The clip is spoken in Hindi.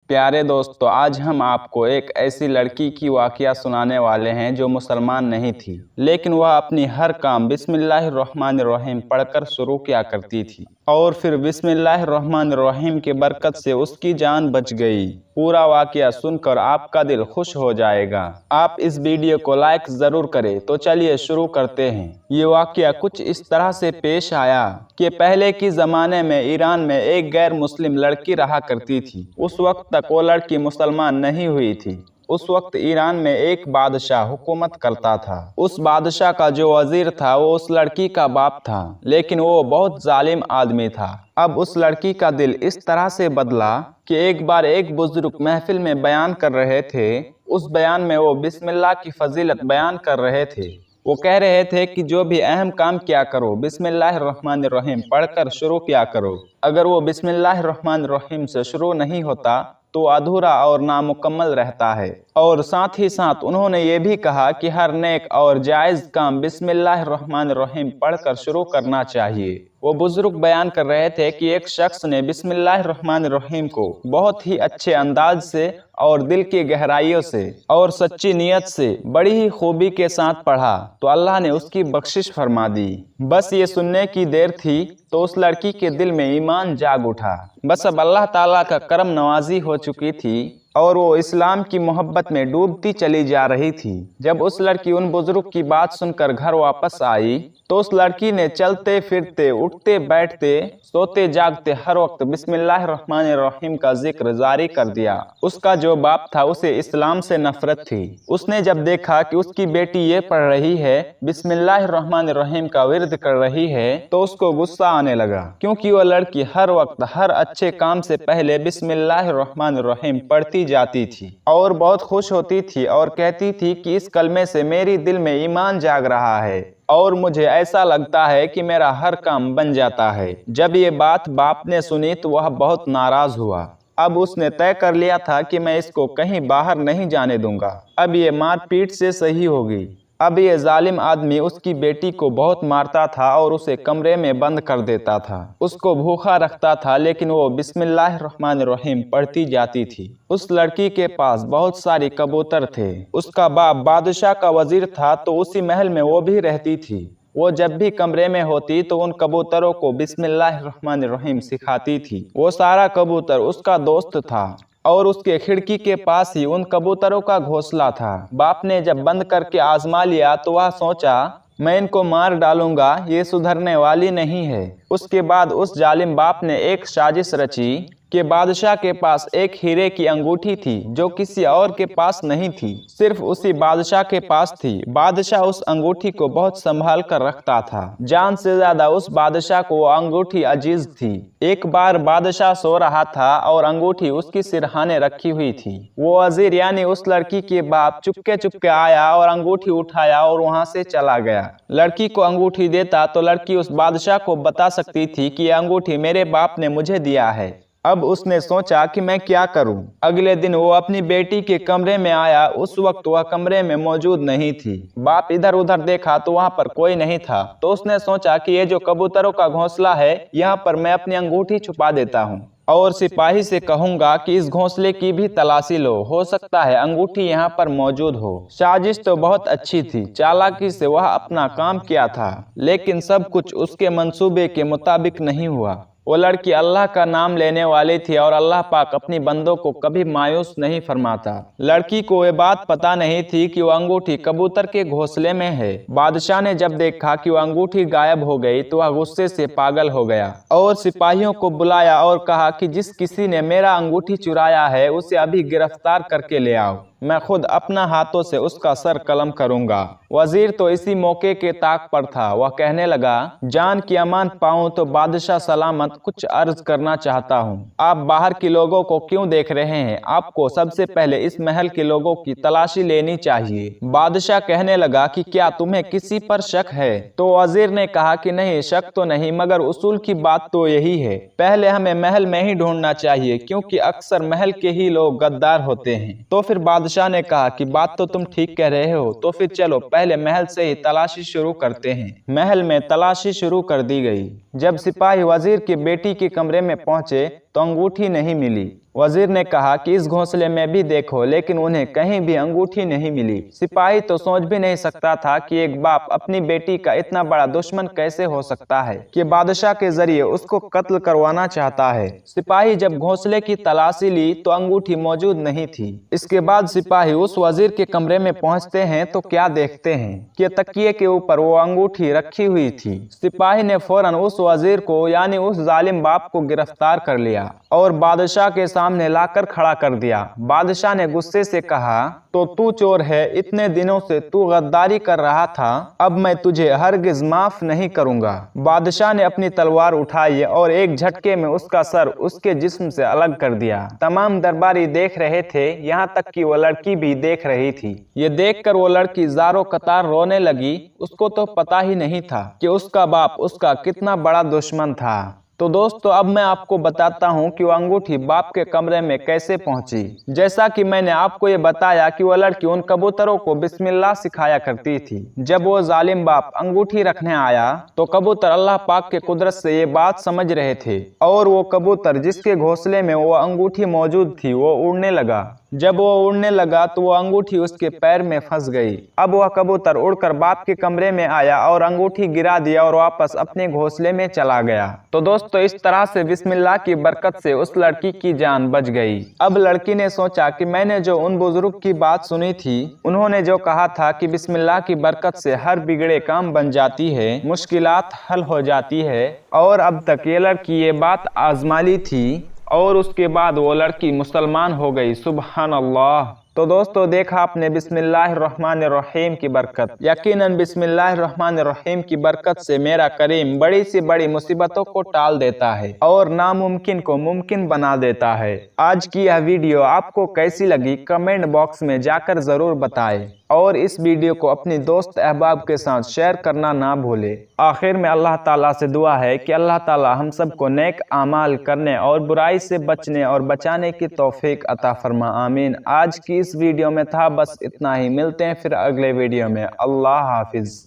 प्यारे दोस्तों, आज हम आपको एक ऐसी लड़की की वाकया सुनाने वाले हैं जो मुसलमान नहीं थी, लेकिन वह अपनी हर काम बिस्मिल्लाहिर्रहमानिर्रहीम पढ़कर शुरू किया करती थी और फिर बिस्मिल्लाहिर्रहमानिर्रहीम के बरकत से उसकी जान बच गई। पूरा वाकया सुनकर आपका दिल खुश हो जाएगा। आप इस वीडियो को लाइक ज़रूर करें। तो चलिए शुरू करते हैं। ये वाकया कुछ इस तरह से पेश आया कि पहले के ज़माने में ईरान में एक गैर मुस्लिम लड़की रहा करती थी। उस वक्त तक वो लड़की मुसलमान नहीं हुई थी। उस वक्त ईरान में एक बादशाह हुकूमत करता था। उस बादशाह का जो वजीर था वो उस लड़की का बाप था, लेकिन वो बहुत जालिम आदमी था। अब उस लड़की का दिल इस तरह से बदला कि एक बार एक बुजुर्ग महफिल में बयान कर रहे थे। उस बयान में वो बिस्मिल्लाह की फजीलत बयान कर रहे थे। वो कह रहे थे कि जो भी अहम काम किया करो बिस्मिल्लाहिर्रहमानिर्रहीम पढ़कर शुरू किया करो। अगर वो बिस्मिल्लाहिर्रहमानिर्रहीम से शुरू नहीं होता तो अधूरा और नामुकम्मल रहता है। और साथ ही साथ उन्होंने ये भी कहा कि हर नेक और जायज़ काम बिस्मिल्लाहिर्रहमानिर्रहीम पढ़कर शुरू करना चाहिए। वो बुजुर्ग बयान कर रहे थे कि एक शख्स ने बिस्मिल्लाहिर्रहमानिर्रहीम को बहुत ही अच्छे अंदाज से और दिल की गहराइयों से और सच्ची नीयत से बड़ी ही खूबी के साथ पढ़ा तो अल्लाह ने उसकी बख्शिश फरमा दी। बस ये सुनने की देर थी तो उस लड़की के दिल में ईमान जाग उठा। बस अब अल्लाह ताला का करम नवाजी हो चुकी थी और वो इस्लाम की मोहब्बत में डूबती चली जा रही थी। जब उस लड़की उन बुजुर्ग की बात सुनकर घर वापस आई तो उस लड़की ने चलते फिरते, उठते बैठते, सोते जागते हर वक्त बिस्मिल्लाहिर्रहमानिर्रहीम का जिक्र जारी कर दिया। उसका जो बाप था उसे इस्लाम से नफरत थी। उसने जब देखा कि उसकी बेटी ये पढ़ रही है, बिस्मिल्लाहिर्रहमानिर्रहीम का विर्द कर रही है, तो उसको गुस्सा आने लगा, क्योंकि वह लड़की हर वक्त हर अच्छे काम से पहले बिस्मिल्लाहिर्रहमानिर्रहीम पढ़ती जाती थी और बहुत खुश होती थी और कहती थी कि इस कलमे से मेरी दिल में ईमान जाग रहा है और मुझे ऐसा लगता है कि मेरा हर काम बन जाता है। जब ये बात बाप ने सुनी तो वह बहुत नाराज हुआ। अब उसने तय कर लिया था कि मैं इसको कहीं बाहर नहीं जाने दूंगा। अब ये मारपीट से सही होगी। अब ये जालिम आदमी उसकी बेटी को बहुत मारता था और उसे कमरे में बंद कर देता था, उसको भूखा रखता था, लेकिन वो बिस्मिल्लाहिर्रहमानिर्रहीम पढ़ती जाती थी। उस लड़की के पास बहुत सारी कबूतर थे। उसका बाप बादशाह का वजीर था तो उसी महल में वो भी रहती थी। वो जब भी कमरे में होती तो उन कबूतरों को बिस्मिल्लाहिर्रहमानिर्रहीम सिखाती थी। वो सारा कबूतर उसका दोस्त था और उसके खिड़की के पास ही उन कबूतरों का घोंसला था। बाप ने जब बंद करके आजमा लिया तो वह सोचा, मैं इनको मार डालूंगा, ये सुधरने वाली नहीं है। उसके बाद उस जालिम बाप ने एक साजिश रची कि बादशाह के पास एक हीरे की अंगूठी थी जो किसी और के पास नहीं थी, सिर्फ उसी बादशाह के पास थी। बादशाह उस अंगूठी को बहुत संभाल कर रखता था। जान से ज्यादा उस बादशाह को वो अंगूठी अजीज थी। एक बार बादशाह सो रहा था और अंगूठी उसकी सिरहाने रखी हुई थी। वो वजीर यानी उस लड़की के बाप चुपके चुपके आया और अंगूठी उठाया और वहां से चला गया। लड़की को अंगूठी देता तो लड़की उस बादशाह को बता सकती थी कि यह अंगूठी मेरे बाप ने मुझे दिया है। अब उसने सोचा कि मैं क्या करूं। अगले दिन वो अपनी बेटी के कमरे में आया। उस वक्त वह कमरे में मौजूद नहीं थी। बाप इधर उधर देखा तो वहां पर कोई नहीं था। तो उसने सोचा कि ये जो कबूतरों का घोंसला है, यहाँ पर मैं अपनी अंगूठी छुपा देता हूँ और सिपाही से कहूंगा कि इस घोंसले की भी तलाशी लो, हो सकता है अंगूठी यहाँ पर मौजूद हो। साजिश तो बहुत अच्छी थी। चालाकी से वह अपना काम किया था, लेकिन सब कुछ उसके मंसूबे के मुताबिक नहीं हुआ। वो लड़की अल्लाह का नाम लेने वाली थी और अल्लाह पाक अपनी बंदों को कभी मायूस नहीं फरमाता। लड़की को ये बात पता नहीं थी कि वो अंगूठी कबूतर के घोंसले में है। बादशाह ने जब देखा कि वो अंगूठी गायब हो गई तो वह गुस्से से पागल हो गया और सिपाहियों को बुलाया और कहा कि जिस किसी ने मेरा अंगूठी चुराया है उसे अभी गिरफ्तार करके ले आओ, मैं खुद अपना हाथों से उसका सर कलम करूंगा। वजीर तो इसी मौके के ताक पर था। वह कहने लगा, जान की अमान पाऊं तो बादशाह सलामत, कुछ अर्ज करना चाहता हूं। आप बाहर के लोगों को क्यों देख रहे हैं? आपको सबसे पहले इस महल के लोगों की तलाशी लेनी चाहिए। बादशाह कहने लगा कि क्या तुम्हें किसी पर शक है? तो वजीर ने कहा कि नहीं, शक तो नहीं, मगर उसूल की बात तो यही है, पहले हमें महल में ही ढूंढना चाहिए, क्योंकि अक्सर महल के ही लोग गद्दार होते हैं। तो फिर बादशाह ने कहा कि बात तो तुम ठीक कह रहे हो, तो फिर चलो पहले महल से ही तलाशी शुरू करते हैं। महल में तलाशी शुरू कर दी गई। जब सिपाही वजीर की बेटी के कमरे में पहुंचे तो अंगूठी नहीं मिली। वजीर ने कहा कि इस घोंसले में भी देखो, लेकिन उन्हें कहीं भी अंगूठी नहीं मिली। सिपाही तो सोच भी नहीं सकता था कि एक बाप अपनी बेटी का इतना बड़ा दुश्मन कैसे हो सकता है कि बादशाह के जरिए उसको कत्ल करवाना चाहता है। सिपाही जब घोंसले की तलाशी ली तो अंगूठी मौजूद नहीं थी। इसके बाद सिपाही उस वजीर के कमरे में पहुंचते हैं तो क्या देखते हैं कि तकिए के ऊपर वो अंगूठी रखी हुई थी। सिपाही ने फौरन उस वजीर को यानी उस जालिम बाप को गिरफ्तार कर लिया और बादशाह के सामने लाकर खड़ा कर दिया। बादशाह ने गुस्से से कहा, तो तू चोर है, इतने दिनों से तू गद्दारी कर रहा था, अब मैं तुझे हरगिज माफ नहीं करूंगा। बादशाह ने अपनी तलवार उठाई और एक झटके में उसका सर उसके जिस्म से अलग कर दिया। तमाम दरबारी देख रहे थे, यहाँ तक कि वो लड़की भी देख रही थी। ये देखकर वो लड़की ज़ारो कतार रोने लगी। उसको तो पता ही नहीं था कि उसका बाप उसका कितना बड़ा दुश्मन था। तो दोस्तों, अब मैं आपको बताता हूँ कि वो अंगूठी बाप के कमरे में कैसे पहुंची। जैसा कि मैंने आपको ये बताया कि वह लड़की उन कबूतरों को बिस्मिल्लाह सिखाया करती थी। जब वो जालिम बाप अंगूठी रखने आया तो कबूतर अल्लाह पाक के कुदरत से ये बात समझ रहे थे और वो कबूतर जिसके घोंसले में वो अंगूठी मौजूद थी वो उड़ने लगा। जब वो उड़ने लगा तो वो अंगूठी उसके पैर में फंस गई। अब वह कबूतर उड़कर बाप के कमरे में आया और अंगूठी गिरा दिया और वापस अपने घोंसले में चला गया। तो दोस्तों, इस तरह से बिस्मिल्लाह की बरकत से उस लड़की की जान बच गई। अब लड़की ने सोचा कि मैंने जो उन बुजुर्ग की बात सुनी थी, उन्होंने जो कहा था कि बिस्मिल्लाह की बरकत से हर बिगड़े काम बन जाती है, मुश्किलात हल हो जाती है, और अब तक ये लड़की ये बात आजमा ली थी और उसके बाद वो लड़की मुसलमान हो गई। सुबहान अल्लाह। तो दोस्तों, देखा आपने बिस्मिल्लाहिर्रहमानिर्रहीम की बरकत। यकीनन बिस्मिल्लाहिर्रहमानिर्रहीम की बरकत से मेरा करीम बड़ी से बड़ी मुसीबतों को टाल देता है और नामुमकिन को मुमकिन बना देता है। आज की यह वीडियो आपको कैसी लगी कमेंट बॉक्स में जाकर जरूर बताएं और इस वीडियो को अपनी दोस्त अहबाब के साथ शेयर करना ना भूले। आखिर में अल्लाह ताला से दुआ है कि अल्लाह ताला हम सबको नेक आमाल करने और बुराई से बचने और बचाने की तौफीक अता फरमा। आमीन। आज की इस वीडियो में था बस इतना ही। मिलते हैं फिर अगले वीडियो में। अल्लाह हाफिज।